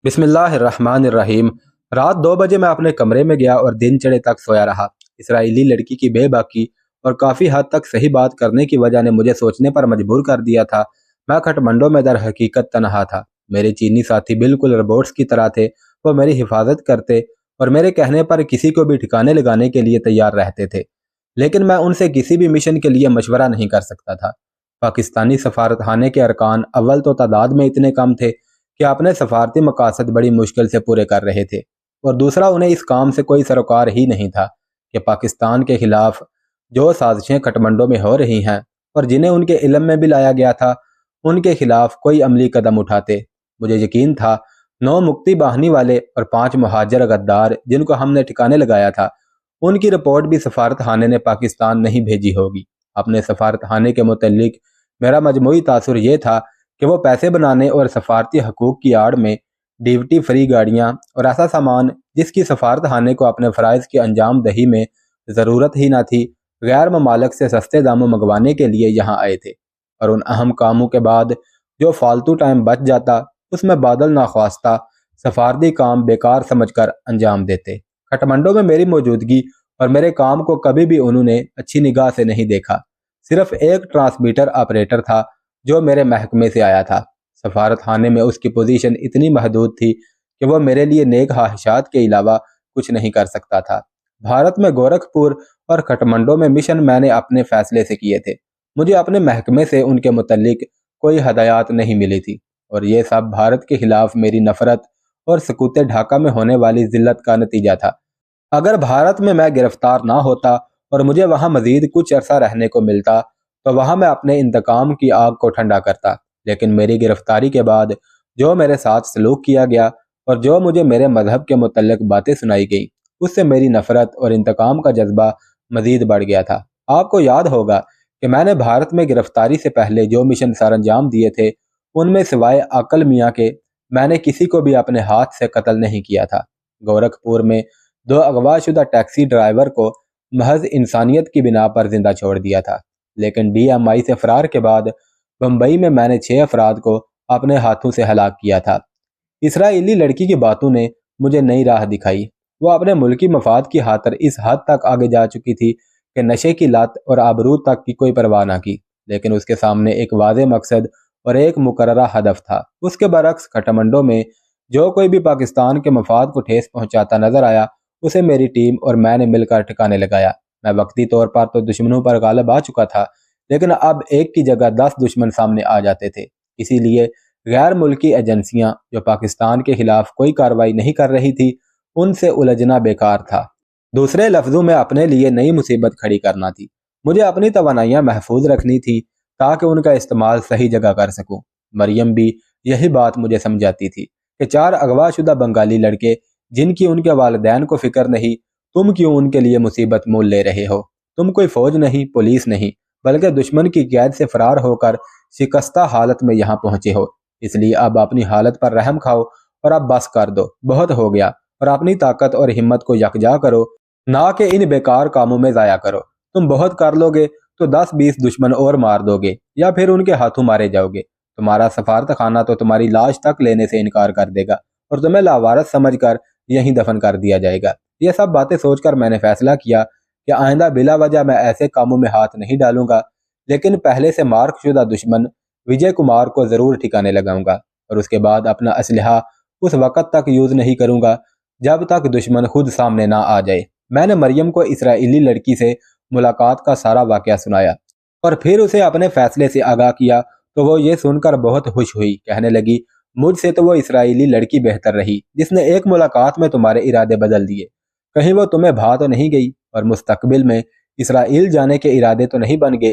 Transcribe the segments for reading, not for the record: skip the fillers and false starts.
बिस्मिल्लाहिर्रहमानिर्रहीम। रात 2 बजे मैं अपने कमरे में गया और दिन चढ़े तक सोया रहा। इसराइली लड़की की बेबाकी और काफ़ी हद तक सही बात करने की वजह ने मुझे सोचने पर मजबूर कर दिया था। मैं खटमंडो में दर हकीकत तनहा था। मेरे चीनी साथी बिल्कुल रोबोट्स की तरह थे। वो मेरी हिफाजत करते और मेरे कहने पर किसी को भी ठिकाने लगाने के लिए तैयार रहते थे, लेकिन मैं उनसे किसी भी मिशन के लिए मशवरा नहीं कर सकता था। पाकिस्तानी सफारतखाने के अरकान अव्वल तो तादाद में इतने कम थे कि अपने सफारती मकासद बड़ी मुश्किल से पूरे कर रहे थे, और दूसरा उन्हें इस काम से कोई सरोकार ही नहीं था कि पाकिस्तान के खिलाफ जो साजिशें खटमंडो में हो रही हैं और जिन्हें उनके इल्म में भी लाया गया था, उनके खिलाफ कोई अमली कदम उठाते। मुझे यकीन था 9 मुक्ति बाहनी वाले और 5 मुहाजिर गद्दार जिनको हमने ठिकाने लगाया था, उनकी रिपोर्ट भी सफारत खाने ने पाकिस्तान नहीं भेजी होगी। अपने सफारत खाने के मुतल्लिक मेरा मजमूई तासुर ये था कि वो पैसे बनाने और सफारती हकूक़ की आड़ में ड्यूटी फ्री गाड़ियाँ और ऐसा सामान जिसकी सफारत खाने को अपने फ़राइज़ की अंजाम दही में ज़रूरत ही ना थी, गैर ममालिक से सस्ते दामों मंगवाने के लिए यहाँ आए थे। और उन अहम कामों के बाद जो फालतू टाइम बच जाता, उसमें बादल नाख्वास्ता सफारती काम बेकार समझकर अंजाम देते। खटमंडो में मेरी मौजूदगी और मेरे काम को कभी भी उन्होंने अच्छी निगाह से नहीं देखा। सिर्फ एक ट्रांसमीटर ऑपरेटर था जो मेरे महकमे से आया था। सफारत खाने में उसकी पोजीशन इतनी महदूद थी कि वह मेरे लिए नेक ख्वाहिशात के अलावा कुछ नहीं कर सकता था। भारत में गोरखपुर और खटमंडो में मिशन मैंने अपने फैसले से किए थे। मुझे अपने महकमे से उनके मुतल्लिक कोई हदायत नहीं मिली थी, और ये सब भारत के खिलाफ मेरी नफरत और सकूत ढाका में होने वाली जिल्लत का नतीजा था। अगर भारत में मैं गिरफ्तार ना होता और मुझे वहाँ मजीद कुछ अरसा रहने को मिलता, तो वहाँ मैं अपने इंतकाम की आग को ठंडा करता। लेकिन मेरी गिरफ्तारी के बाद जो मेरे साथ सलूक किया गया और जो मुझे मेरे मजहब के मुतल्लिक बातें सुनाई गई, उससे मेरी नफरत और इंतकाम का जज्बा मजीद बढ़ गया था। आपको याद होगा कि मैंने भारत में गिरफ्तारी से पहले जो मिशन सर अंजाम दिए थे, उनमें सिवाय अकल मियाँ के मैंने किसी को भी अपने हाथ से कत्ल नहीं किया था। गोरखपुर में 2 अगवाशुदा टैक्सी ड्राइवर को महज इंसानियत की बिना पर जिंदा छोड़ दिया था। लेकिन DMI से फरार के बाद बम्बई में मैंने 6 अफराद को अपने हाथों से हलाक किया था। इसराइली लड़की की बातों ने मुझे नई राह दिखाई। वो अपने मुल्की मफाद की खातिर इस हद तक आगे जा चुकी थी कि नशे की लत और आबरू तक की कोई परवाह ना की, लेकिन उसके सामने एक वाज़ेह मकसद और एक मुकर्ररा हदफ था। उसके बरक्स खटमंडो में जो कोई भी पाकिस्तान के मफाद को ठेस पहुंचाता नजर आया, उसे मेरी टीम और मैंने मिलकर ठिकाने लगाया। मैं वक्ती तौर पर तो दुश्मनों पर गालिब आ चुका था, लेकिन अब एक की जगह 10 दुश्मन सामने आ जाते थे। इसीलिए गैर मुल्की एजेंसियां जो पाकिस्तान के खिलाफ कोई कार्रवाई नहीं कर रही थी, उनसे उलझना बेकार था। दूसरे लफ्जों में अपने लिए नई मुसीबत खड़ी करना थी। मुझे अपनी तवानाइयां महफूज रखनी थी ताकि उनका इस्तेमाल सही जगह कर सकूं। मरियम भी यही बात मुझे समझाती थी कि 4 अगवाशुदा बंगाली लड़के जिनकी उनके वालिदैन को फिक्र नहीं, तुम क्यों उनके लिए मुसीबत मोल ले रहे हो? तुम कोई फौज नहीं, पुलिस नहीं, बल्कि दुश्मन की कैद से फरार होकर शिकस्ता हालत में यहाँ पहुंचे हो। इसलिए अब अपनी हालत पर रहम खाओ और अब बस कर दो, बहुत हो गया, और अपनी ताकत और हिम्मत को यकजा करो, ना कि इन बेकार कामों में ज़ाया करो। तुम बहुत कर लोगे तो 10-20 दुश्मन और मार दोगे या फिर उनके हाथों मारे जाओगे। तुम्हारा सफारत खाना तो तुम्हारी लाश तक लेने से इनकार कर देगा और तुम्हें लावारस समझकर यहीं दफन कर दिया जाएगा। ये सब बातें सोचकर मैंने फैसला किया कि आइंदा बिला वजह मैं ऐसे कामों में हाथ नहीं डालूंगा, लेकिन पहले से मार्कशुदा दुश्मन विजय कुमार को ज़रूर ठिकाने लगाऊंगा, और उसके बाद अपना असलहा उस वक़्त तक यूज़ नहीं करूंगा जब तक दुश्मन खुद सामने ना आ जाए। मैंने मरियम को इसराइली लड़की से मुलाकात का सारा वाक़या सुनाया और फिर उसे अपने फैसले से आगाह किया, तो वो ये सुनकर बहुत खुश हुई। कहने लगी, मुझसे तो वो इसराइली लड़की बेहतर रही जिसने एक मुलाकात में तुम्हारे इरादे बदल दिए। कहीं वो तुम्हें भा तो नहीं गई और मुस्तकबिल में इसराइल जाने के इरादे तो नहीं बन गए?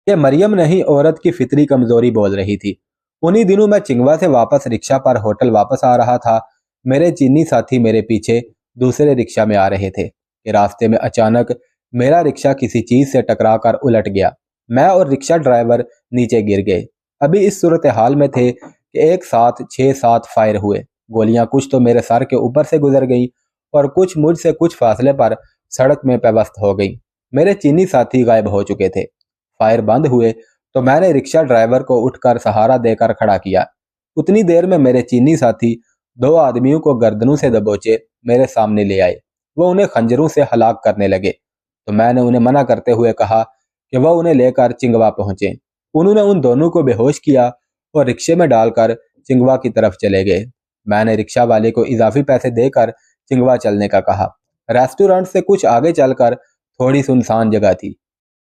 ये मरियम नहीं, औरत की फितरी कमजोरी बोल रही थी। उन्हीं दिनों मैं चिंगवा से वापस रिक्शा पर होटल वापस आ रहा था। मेरे चीनी साथी मेरे पीछे दूसरे रिक्शा में आ रहे थे कि रास्ते में अचानक मेरा रिक्शा किसी चीज से टकराकर उलट गया। मैं और रिक्शा ड्राइवर नीचे गिर गए। अभी इस सूरत हाल में थे कि एक साथ 6-7 फायर हुए। गोलियां कुछ तो मेरे सर के ऊपर से गुजर गई और कुछ मुझसे कुछ फासले पर सड़क में पेवस्त हो गई। मेरे चीनी साथी गायब हो चुके थे। फायर बंद हुए तो मैंने रिक्शा ड्राइवर को उठकर सहारा देकर खड़ा किया। उतनी देर में मेरे चीनी साथी दो आदमियों को गर्दनों से दबोचे मेरे सामने ले आए। वो उन्हें खंजरों से हलाक करने लगे, तो मैंने उन्हें मना करते हुए कहा कि वह उन्हें लेकर चिंगवा पहुंचे। उन्होंने उन दोनों को बेहोश किया और रिक्शे में डालकर चिंगवा की तरफ चले गए। मैंने रिक्शा वाले को इजाफी पैसे देकर चिंगवा चलने का कहा। रेस्टोरेंट से कुछ आगे चलकर थोड़ी सुनसान जगह थी।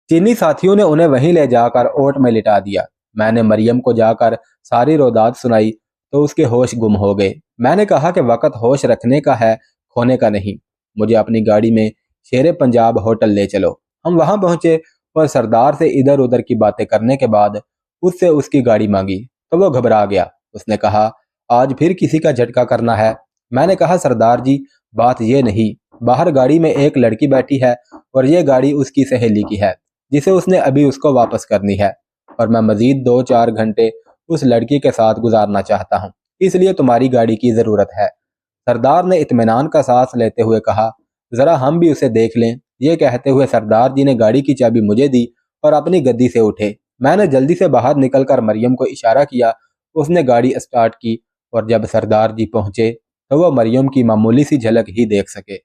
चीनी साथियों ने उन्हें वहीं ले जाकर ओट में लिटा दिया। मैंने मरियम को जाकर सारी रोदात सुनाई तो उसके होश गुम हो गए। मैंने कहा कि वक्त होश रखने का है, खोने का नहीं। मुझे अपनी गाड़ी में शेरे पंजाब होटल ले चलो। हम वहां पहुंचे और सरदार से इधर उधर की बातें करने के बाद उससे उसकी गाड़ी मांगी तो वो घबरा गया। उसने कहा, आज फिर किसी का झटका करना है। मैंने कहा, सरदार जी बात ये नहीं, बाहर गाड़ी में एक लड़की बैठी है और ये गाड़ी उसकी सहेली की है जिसे उसने अभी उसको वापस करनी है, और मैं मजीद 2-4 घंटे उस लड़की के साथ गुजारना चाहता हूँ, इसलिए तुम्हारी गाड़ी की जरूरत है। सरदार ने इत्मीनान का सांस लेते हुए कहा, जरा हम भी उसे देख लें। ये कहते हुए सरदार जी ने गाड़ी की चाबी मुझे दी और अपनी गद्दी से उठे। मैंने जल्दी से बाहर निकलकर मरियम को इशारा किया। उसने गाड़ी स्टार्ट की और जब सरदार जी पहुंचे तो वह मरियम की मामूली सी झलक ही देख सके।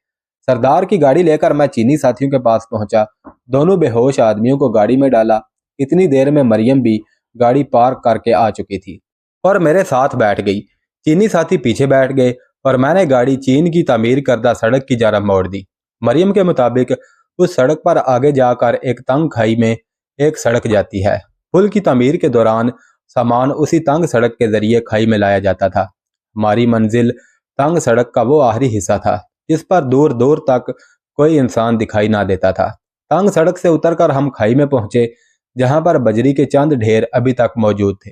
सरदार की गाड़ी लेकर मैं चीनी साथियों के पास पहुंचा। दोनों बेहोश आदमियों को गाड़ी में डाला। इतनी देर में मरियम भी गाड़ी पार्क करके आ चुकी थी और मेरे साथ बैठ गई। चीनी साथी पीछे बैठ गए और मैंने गाड़ी चीन की तामीर करदा सड़क की जानब मोड़ दी। मरियम के मुताबिक उस सड़क पर आगे जाकर एक तंग खाई में एक सड़क जाती है। पुल की तामीर के दौरान सामान उसी तंग सड़क के जरिए खाई में लाया जाता था। हमारी मंजिल तंग सड़क का वो आखिरी हिस्सा था जिस पर दूर दूर तक कोई इंसान दिखाई ना देता था। तंग सड़क से उतरकर हम खाई में पहुंचे जहां पर बजरी के चंद ढेर अभी तक मौजूद थे।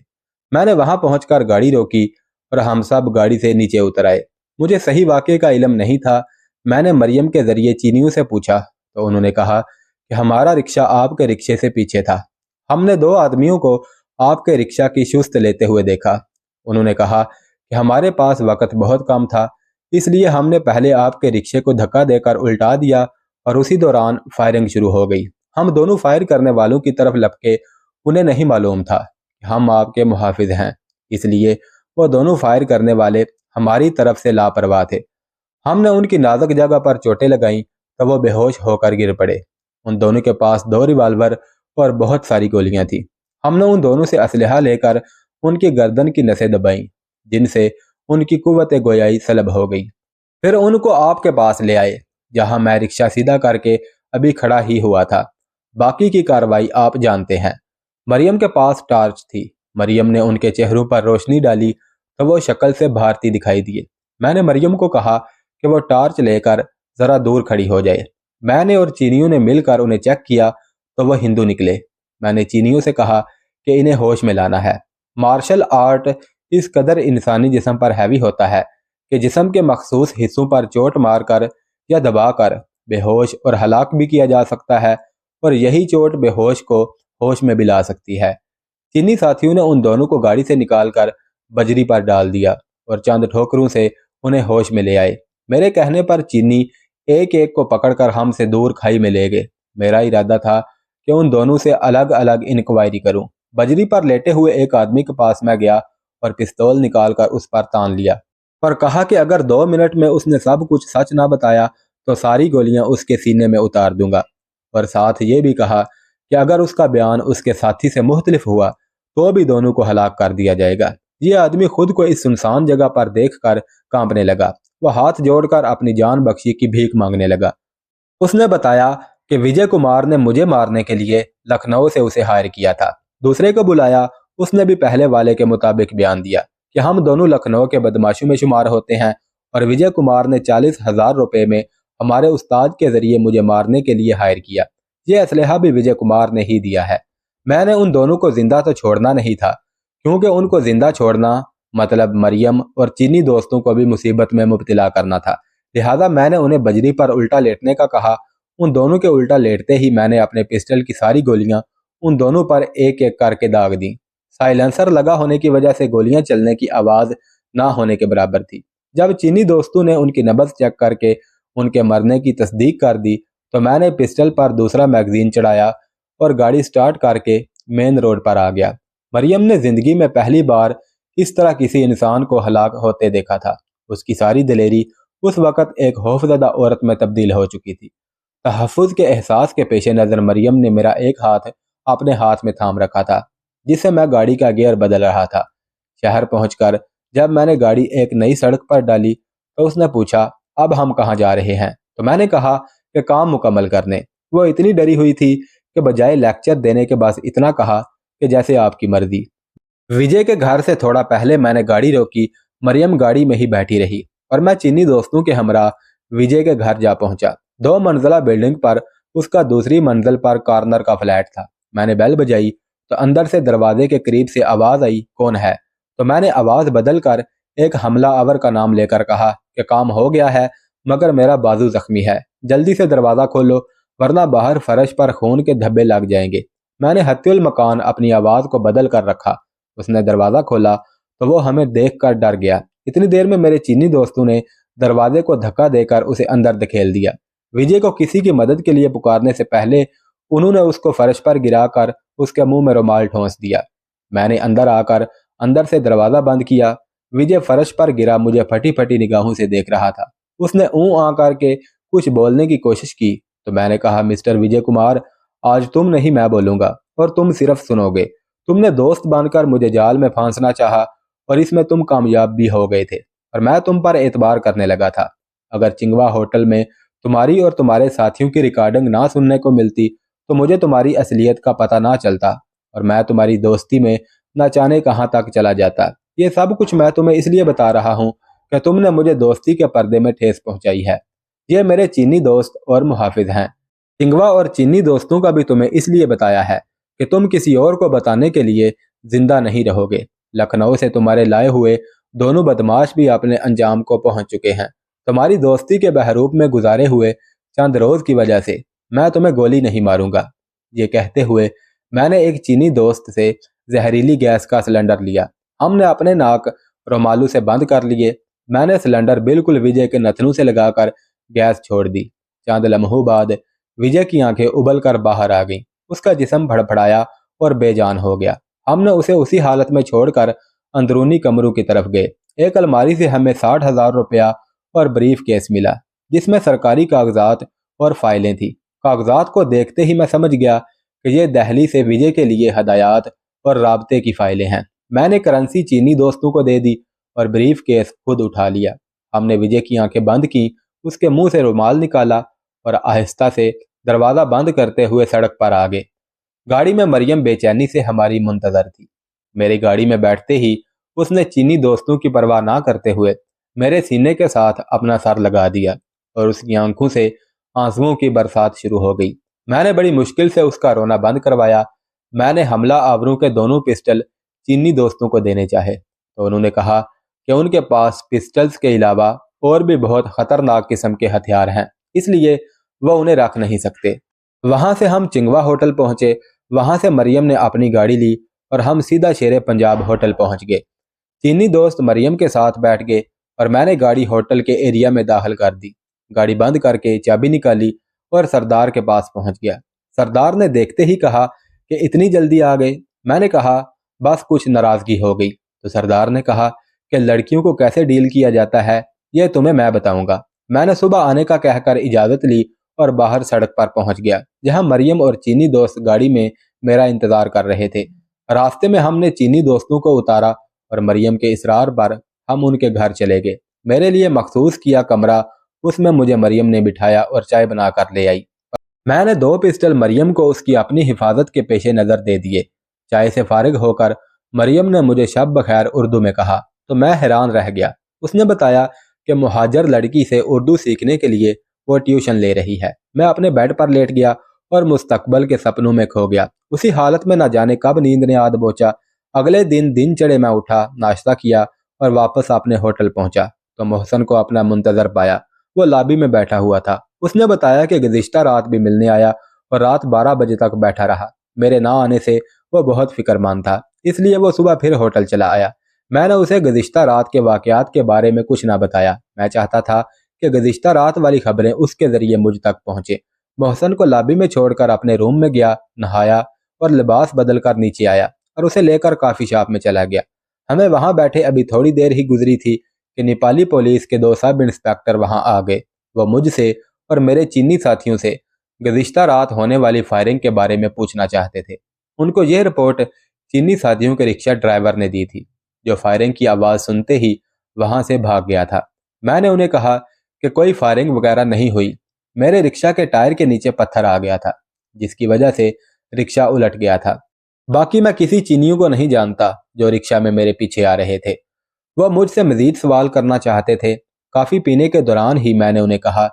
मैंने वहां पहुंचकर गाड़ी रोकी और हम सब गाड़ी से नीचे उतर आए। मुझे सही वाक़े का इल्म नहीं था। मैंने मरियम के जरिए चीनियों से पूछा तो उन्होंने कहा कि हमारा रिक्शा आपके रिक्शे से पीछे था। हमने दो आदमियों को आपके रिक्शा की शुस्त लेते हुए देखा। उन्होंने कहा कि हमारे पास वक्त बहुत कम था, इसलिए हमने पहले आपके रिक्शे को धक्का देकर उल्टा दिया और उसी दौरान फायरिंग शुरू हो गई। हम दोनों फायर करने वालों की तरफ लपके। उन्हें नहीं मालूम था कि हम आपके मुहाफिज हैं, इसलिए वो दोनों फायर करने वाले हमारी तरफ से लापरवाह थे। हमने उनकी नाजुक जगह पर चोटें लगाईं तो वो बेहोश होकर गिर पड़े। उन दोनों के पास 2 रिवाल्वर और बहुत सारी गोलियां थी। हमने उन दोनों से असलहा लेकर उनकी गर्दन की नसें दबाईं, जिनसे उनकी कुव्वत गोयाई सलब हो गई। फिर उनको आपके पास ले आए जहां मैं रिक्शा सीधा करके अभी खड़ा ही हुआ था। बाकी की कार्रवाई आप जानते हैं। मरियम के पास टार्च थी। मरियम ने उनके चेहरों पर रोशनी डाली तो वो शक्ल से भारतीय दिखाई दिए। मैंने मरियम को कहा कि वो टार्च लेकर जरा दूर खड़ी हो जाए। मैंने और चीनियों ने मिलकर उन्हें चेक किया तो वह हिंदू निकले। मैंने चीनियों से कहा कि इन्हें होश में लाना है। मार्शल आर्ट इस कदर इंसानी जिस्म पर हैवी होता है कि जिस्म के मखसूस हिस्सों पर चोट मारकर या दबाकर बेहोश और हलाक भी किया जा सकता है, और यही चोट बेहोश को होश में भी ला सकती है। चीनी साथियों ने उन दोनों को गाड़ी से निकालकर बजरी पर डाल दिया और चंद ठोकरों से उन्हें होश में ले आए। मेरे कहने पर चीनी एक एक को पकड़कर हमसे दूर खाई में ले गए। मेरा इरादा था कि उन दोनों से अलग अलग इंक्वायरी करूं। बजरी पर लेटे हुए एक आदमी के पास मैं गया और पिस्तौल निकालकर उस पर तान लिया और कहा कि अगर 2 मिनट में उसने सब कुछ सच ना बताया तो सारी गोलियां उसके सीने में उतार दूंगा, और साथ ये भी कहा कि अगर उसका बयान उसके साथी से मुख्तलिफ हुआ तो भी दोनों को हलाक कर दिया जाएगा। ये आदमी खुद को इस सुनसान जगह पर देखकर कांपने लगा। वह हाथ जोड़कर अपनी जान बख्शी की भीख मांगने लगा। उसने बताया कि विजय कुमार ने मुझे मारने के लिए लखनऊ से उसे हायर किया था। दूसरे को बुलाया। उसने भी पहले वाले के मुताबिक बयान दिया कि हम दोनों लखनऊ के बदमाशों में शुमार होते हैं और विजय कुमार ने 40,000 रुपए में हमारे उस्ताद के जरिए मुझे मारने के लिए हायर किया। ये असलहा भी विजय कुमार ने ही दिया है। मैंने उन दोनों को जिंदा तो छोड़ना नहीं था, क्योंकि उनको जिंदा छोड़ना मतलब मरियम और चीनी दोस्तों को भी मुसीबत में मुब्तला करना था। लिहाजा मैंने उन्हें बजरी पर उल्टा लेटने का कहा। उन दोनों के उल्टा लेटते ही मैंने अपने पिस्टल की सारी गोलियां उन दोनों पर एक एक करके दाग दी। साइलेंसर लगा होने की वजह से गोलियां चलने की आवाज ना होने के बराबर थी। जब चीनी दोस्तों ने उनकी नब्ज चेक करके उनके मरने की तस्दीक कर दी तो मैंने पिस्टल पर दूसरा मैगजीन चढ़ाया और गाड़ी स्टार्ट करके मेन रोड पर आ गया। मरियम ने जिंदगी में पहली बार इस तरह किसी इंसान को हलाक होते देखा था। اس کی ساری دلیری اس وقت ایک خوفزدہ عورت میں تبدیل ہو چکی تھی۔ تحفظ کے احساس کے پیش نظر مریم نے میرا ایک ہاتھ اپنے ہاتھ میں تھام رکھا تھا جس سے میں گاڑی کا گیئر بدل رہا تھا۔ شہر پہنچ کر جب میں نے گاڑی ایک نئی سڑک پر ڈالی تو اس نے پوچھا اب ہم کہاں جا رہے ہیں؟ تو میں نے کہا کہ کام مکمل کرنے۔ وہ اتنی ڈری ہوئی تھی کہ بجائے لیکچر دینے کے بعد اتنا کہا کہ جیسے آپ کی مرضی۔ وجے کے گھر سے تھوڑا پہلے میں نے گاڑی روکی، مریم گاڑی میں ہی بیٹھی رہی اور میں چینی دوستوں کے ہمراہ وجے کے گھر جا پہنچا۔ 2 منزلہ بلڈنگ پر اس کا دوسری منزل پر کارنر کا فلیٹ تھا۔ میں نے بیل بجائی تو اندر سے دروازے کے قریب سے آواز آئی کون ہے؟ تو میں نے آواز بدل کر ایک حملہ آور کا نام لے کر کہا کہ کام ہو گیا ہے مگر میرا بازو زخمی ہے، جلدی سے دروازہ کھولو ورنہ باہر فرش پر خون کے دھبے لگ جائیں گے۔ میں نے حتی المکان اپنی آواز کو بدل کر رکھا۔ اس نے دروازہ کھولا تو وہ ہمیں دیکھ کر ڈر گیا۔ اتنی دیر میں میرے چینی دوستوں نے دروازے کو دھکا دے کر اسے اندر دھکیل دیا۔ وجے کو کسی کی مدد کے لیے پکارنے سے پہلے انہوں نے اس کو فرش پر گرا کر اس کے منہ میں رومال ٹھونس دیا۔ میں نے اندر آ کر اندر سے دروازہ بند کیا۔ وجے فرش پر گرا مجھے پھٹی پھٹی نگاہوں سے دیکھ رہا تھا۔ اس نے اون آ کر کے کچھ بولنے کی کوشش کی تو میں نے کہا مسٹر وجے کمار آج تم نہیں میں بولوں گا اور تم صرف سنو گے۔ تم نے دوست بن کر مجھے جال میں پھانسنا چاہا اور اس میں تم کامیاب بھی ہو گئے تھے اور میں تم پر اعتبار کرنے لگا تھا۔ اگر چنگوا ہوٹل میں تمہاری اور تمہارے ساتھیوں کی ریکارڈنگ نہ سننے کو ملتی تو مجھے تمہاری اصلیت کا پتہ نہ چلتا اور میں تمہاری دوستی میں نہ جانے کہاں تک چلا جاتا۔ یہ سب کچھ میں تمہیں اس لیے بتا رہا ہوں کہ تم نے مجھے دوستی کے پردے میں ٹھیس پہنچائی ہے۔ یہ میرے چینی دوست اور محافظ ہیں۔ چنگوا اور چینی دوستوں کا بھی تمہیں اس لیے بتایا ہے کہ تم کسی اور کو بتانے کے لیے زندہ نہیں رہو گے۔ لکھنؤ سے تمہارے لائے ہوئے دونوں بدماش بھی اپنے انجام کو پہنچ چکے ہیں۔ تمہاری دوستی کے بحروب میں گزارے ہوئے چند روز کی وجہ سے میں تمہیں گولی نہیں ماروں گا۔ یہ کہتے ہوئے میں نے ایک چینی دوست سے زہریلی گیس کا سلنڈر لیا۔ ہم نے اپنے ناک رومالو سے بند کر لیے۔ میں نے سلنڈر بالکل وجے کے نتنوں سے لگا کر گیس چھوڑ دی۔ چند لمحوں بعد وجے کی آنکھیں ابل کر باہر آ گئیں۔ اس کا جسم بھڑبڑایا اور بے جان ہو گیا۔ ہم نے اسے اسی حالت میں چھوڑ کر اندرونی کمروں کی طرف گئے۔ ایک الماری سے ہمیں 60,000 روپیہ اور بریف کیس ملا جس میں سرکاری کاغذات اور فائلیں تھیں۔ کاغذات کو دیکھتے ہی میں سمجھ گیا کہ یہ دہلی سے وجے کے لیے ہدایات اور رابطے کی فائلیں ہیں۔ میں نے کرنسی چینی دوستوں کو دے دی اور بریف کیس خود اٹھا لیا۔ ہم نے وجے کی آنکھیں بند کی، اس کے منہ سے رومال نکالا اور آہستہ سے دروازہ بند کرتے ہوئے سڑک پر آگے۔ گاڑی میں مریم بے چینی سے ہماری منتظر تھی۔ میری گاڑی میں بیٹھتے ہی اس نے چینی دوستوں کی پرواہ نہ کرتے ہوئے میرے سینے کے ساتھ اپنا سر لگا دیا اور اس کی آنکھوں سے آنسوؤں کی برسات شروع ہو گئی۔ میں نے بڑی مشکل سے اس کا رونا بند کروایا۔ میں نے حملہ آوروں کے دونوں پسٹل چینی دوستوں کو دینے چاہے تو انہوں نے کہا کہ ان کے پاس پسٹلز کے علاوہ اور بھی بہت خطرناک قسم کے ہتھیار ہیں، اس لیے وہ انہیں رکھ نہیں سکتے۔ وہاں سے ہم چنگوا ہوٹل پہنچے۔ وہاں سے مریم نے اپنی گاڑی لی اور ہم سیدھا شیر پنجاب ہوٹل پہنچ گئے۔ چینی دوست مریم کے ساتھ بیٹھ گئے اور میں نے گاڑی ہوٹل کے ایریا میں داخل کر دی۔ گاڑی بند کر کے چابی نکالی اور سردار کے پاس پہنچ گیا۔ سردار نے دیکھتے ہی کہا کہ اتنی جلدی آ گئے؟ میں نے کہا بس کچھ ناراضگی ہو گئی۔ تو سردار نے کہا کہ لڑکیوں کو کیسے ڈیل کیا جاتا ہے یہ تمہیں میں بتاؤں گا۔ میں نے صبح آنے کا کہہ کر اجازت لی اور باہر سڑک پر پہنچ گیا جہاں مریم اور چینی دوست گاڑی میں میرا انتظار کر رہے تھے۔ راستے میں ہم نے چینی دوستوں کو اتارا اور مریم کے اصرار پر ہم ان کے گھر چلے گئے۔ میرے لیے مخصوص کیا کمرہ، اس میں مجھے مریم نے بٹھایا اور چائے بنا کر لے آئی۔ میں نے 2 پسٹل مریم کو اس کی اپنی حفاظت کے پیش نظر دے دیے۔ چائے سے فارغ ہو کر مریم نے مجھے شب بخیر اردو میں کہا تو میں حیران رہ گیا۔ اس نے بتایا کہ مہاجر لڑکی سے اردو سیکھنے کے لیے وہ ٹیوشن لے رہی ہے۔ میں اپنے بیڈ پر لیٹ گیا اور مستقبل کے سپنوں میں کھو گیا۔ اسی حالت میں نہ جانے کب نیند نے آد بوچا۔ اگلے دن چڑھے میں اٹھا، ناشتہ کیا اور واپس اپنے ہوٹل پہنچا تو محسن کو اپنا منتظر پایا۔ وہ لابی میں بیٹھا ہوا تھا۔ اس نے بتایا کہ گزشتہ رات بھی ملنے آیا اور رات 12 بجے تک بیٹھا رہا۔ میرے نہ آنے سے وہ بہت فکر مند تھا، اس لیے وہ صبح پھر ہوٹل چلا آیا۔ میں نے اسے گزشتہ رات کے واقعات کے بارے میں کچھ نہ بتایا۔ میں چاہتا تھا کہ گزشتہ رات والی خبریں اس کے ذریعے مجھ تک پہنچے۔ محسن کو لابی میں چھوڑ کر اپنے روم میں گیا، نہایا اور لباس بدل کر نیچے آیا اور اسے لے کر کافی شاپ میں چلا گیا۔ ہمیں وہاں بیٹھے ابھی تھوڑی دیر ہی گزری تھی کہ نیپالی پولیس کے 2 سب انسپیکٹر وہاں آ گئے۔ وہ مجھ سے اور میرے چینی ساتھیوں سے گزشتہ رات ہونے والی فائرنگ کے بارے میں پوچھنا چاہتے تھے۔ ان کو یہ رپورٹ چینی ساتھیوں کے رکشہ ڈرائیور نے دی تھی، جو فائرنگ کی آواز سنتے ہی وہاں سے بھاگ گیا تھا۔ میں نے انہیں کہا کہ کوئی فائرنگ وغیرہ نہیں ہوئی، میرے رکشہ کے ٹائر کے نیچے پتھر آ گیا تھا، جس کی وجہ سے رکشہ الٹ گیا تھا۔ باقی میں کسی چینیوں کو نہیں جانتا جو رکشہ میں میرے پیچھے آ رہے تھے۔ وہ مجھ سے مزید سوال کرنا چاہتے تھے۔ کافی پینے کے دوران ہی میں نے انہیں کہا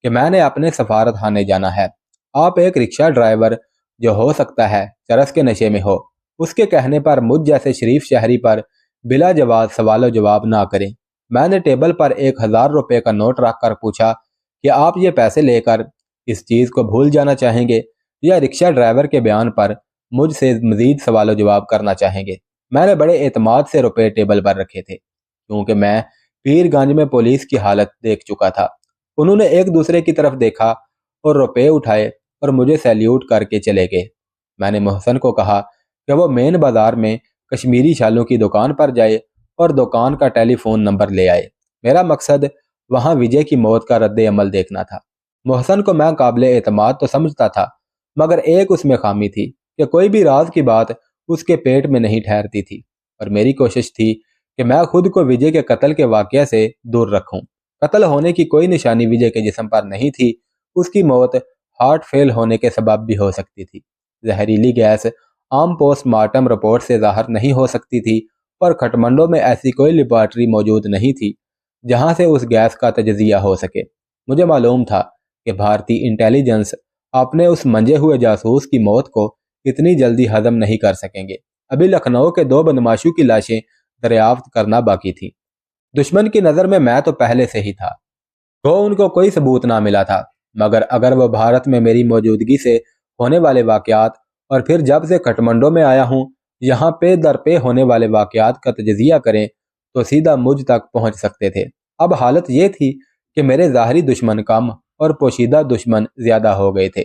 کہ میں نے اپنے سفارت خانے جانا ہے۔ آپ ایک رکشہ ڈرائیور جو ہو سکتا ہے چرس کے نشے میں ہو، اس کے کہنے پر مجھ جیسے شریف شہری پر بلا جواز سوال و جواب نہ کریں۔ میں نے ٹیبل پر 1000 روپے کا نوٹ رکھ کر پوچھا کہ آپ یہ پیسے لے کر اس چیز کو بھول جانا چاہیں گے یا رکشہ ڈرائیور کے بیان پر مجھ سے مزید سوال و جواب کرنا چاہیں گے۔ میں نے بڑے اعتماد سے روپے ٹیبل پر رکھے تھے، کیونکہ میں پیر گنج میں پولیس کی حالت دیکھ چکا تھا۔ انہوں نے ایک دوسرے کی طرف دیکھا اور روپے اٹھائے اور مجھے سیلیوٹ کر کے چلے گئے۔ میں نے محسن کو کہا کہ وہ مین بازار میں کشمیری شالوں کی دکان پر جائے اور دکان کا ٹیلی فون نمبر لے آئے۔ میرا مقصد وہاں وجے کی موت کا رد عمل دیکھنا تھا۔ محسن کو میں قابل اعتماد تو سمجھتا تھا، مگر ایک اس میں خامی تھی کہ کوئی بھی راز کی بات اس کے پیٹ میں نہیں ٹھہرتی تھی، اور میری کوشش تھی کہ میں خود کو وجے کے قتل کے واقعہ سے دور رکھوں۔ قتل ہونے کی کوئی نشانی وجے کے جسم پر نہیں تھی، اس کی موت ہارٹ فیل ہونے کے سبب بھی ہو سکتی تھی۔ زہریلی گیس عام پوسٹ مارٹم رپورٹ سے ظاہر نہیں ہو سکتی تھی، اور کھٹمنڈو میں ایسی کوئی لیبارٹری موجود نہیں تھی جہاں سے اس گیس کا تجزیہ ہو سکے۔ مجھے معلوم تھا کہ بھارتی انٹیلیجنس اپنے اس منجے ہوئے جاسوس کی موت کو اتنی جلدی ہضم نہیں کر سکیں گے۔ ابھی لکھنؤ کے 2 بدماشوں کی لاشیں دریافت کرنا باقی تھی۔ دشمن کی نظر میں تو پہلے سے ہی تھا، وہ ان کو کوئی ثبوت نہ ملا تھا، مگر اگر وہ بھارت میں میری موجودگی سے ہونے والے واقعات اور پھر جب سے کھٹمنڈو میں آیا ہوں یہاں پہ در پہ ہونے والے واقعات کا تجزیہ کریں تو سیدھا مجھ تک پہنچ سکتے تھے۔ اب حالت یہ تھی کہ میرے ظاہری دشمن کم اور پوشیدہ دشمن زیادہ ہو گئے تھے۔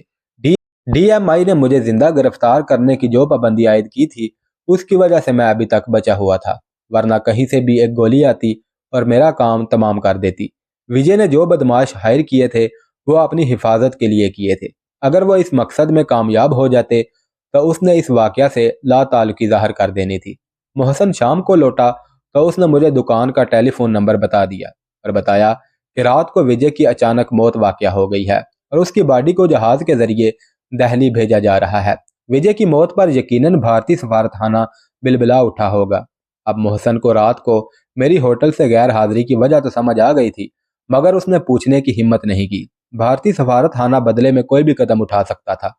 ڈی ایم آئی نے مجھے زندہ گرفتار کرنے کی جو پابندی عائد کی تھی اس کی وجہ سے میں ابھی تک بچا ہوا تھا، ورنہ کہیں سے بھی ایک گولی آتی اور میرا کام تمام کر دیتی۔ وجے نے جو بدماش ہائر کیے تھے وہ اپنی حفاظت کے لیے کیے تھے۔ اگر وہ اس مقصد میں کامیاب ہو جاتے تو اس نے اس واقعہ سے لا تعلقی ظاہر کر دینی تھی۔ محسن شام کو لوٹا تو اس نے مجھے دکان کا ٹیلی فون نمبر بتا دیا اور بتایا کہ رات کو وجے کی اچانک موت واقع ہو گئی ہے اور اس کی باڈی کو جہاز کے ذریعے دہلی بھیجا جا رہا ہے۔ وجے کی موت پر یقیناً بھارتی سفارتخانہ بلبلا اٹھا ہوگا۔ اب محسن کو رات کو میری ہوٹل سے غیر حاضری کی وجہ تو سمجھ آ گئی تھی، مگر اس نے پوچھنے کی ہمت نہیں کی۔ بھارتی سفارتخانہ بدلے میں کوئی بھی قدم اٹھا سکتا تھا۔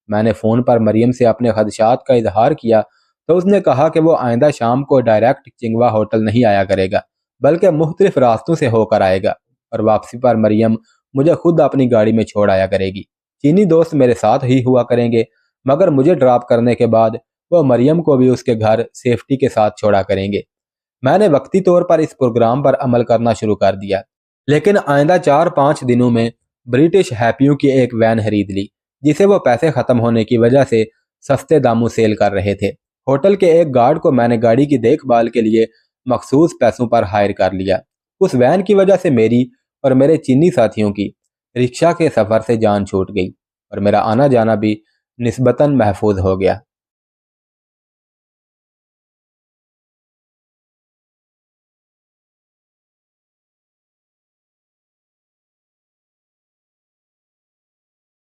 میں نے فون پر مریم سے اپنے خدشات کا اظہار کیا تو اس نے کہا کہ وہ آئندہ شام کو ڈائریکٹ چنگوا ہوٹل نہیں آیا کرے گا، بلکہ مختلف راستوں سے ہو کر آئے گا، اور واپسی پر مریم مجھے خود اپنی گاڑی میں چھوڑ آیا کرے گی۔ چینی دوست میرے ساتھ ہی ہوا کریں گے، مگر مجھے ڈراپ کرنے کے بعد وہ مریم کو بھی اس کے گھر سیفٹی کے ساتھ چھوڑا کریں گے۔ میں نے وقتی طور پر اس پروگرام پر عمل کرنا شروع کر دیا، لیکن آئندہ 4-5 دنوں میں برٹش ہیپیوں کی ایک وین خرید لی، جسے وہ پیسے ختم ہونے کی وجہ سے سستے داموں سیل کر رہے تھے۔ ہوٹل کے ایک گارڈ کو میں نے گاڑی کی دیکھ بھال کے لیے مخصوص پیسوں پر ہائر کر لیا۔ اس وین کی وجہ سے میری اور میرے چینی ساتھیوں کی رکشہ کے سفر سے جان چھوٹ گئی اور میرا آنا جانا بھی نسبتاً محفوظ ہو گیا۔